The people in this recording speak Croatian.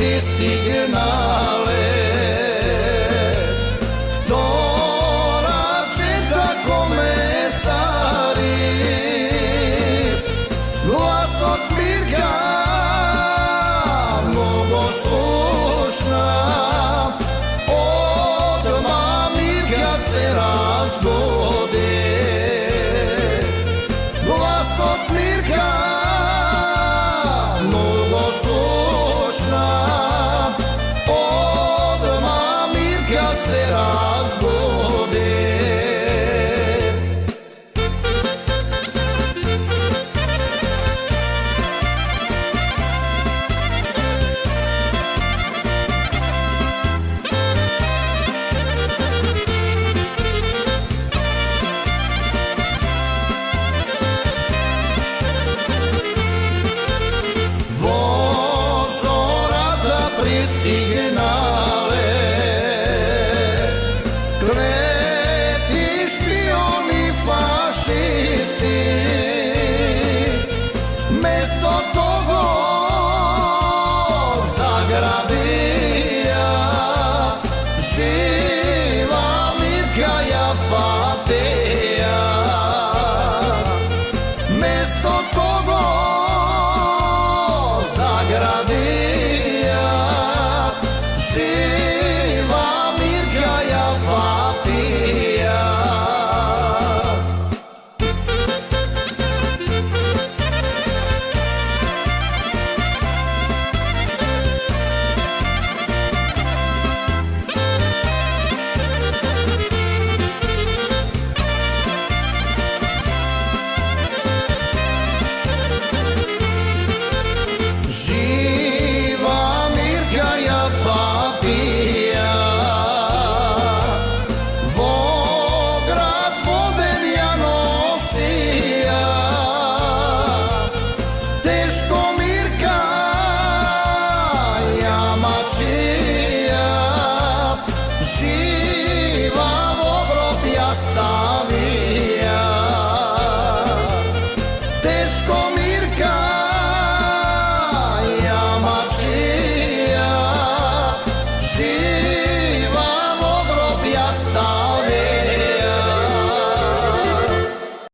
pristignale. Vtora četa komesari, glas od Mirka mnogo slušna. Odmah Mirka se razbudi, glas od Mirka mnogo slušna. Odmah Mirka se razbudi. Pristignale, kleti špioni fašisti, mesto togo zagradija. Živa Mirka Jafatija, mesto togo zagradija. Živa Mirka Jafatija. Živa Mirka Jafatija, Vograd voden ja nosija. Teško Mirka jamačija, živa v grob ja stavija.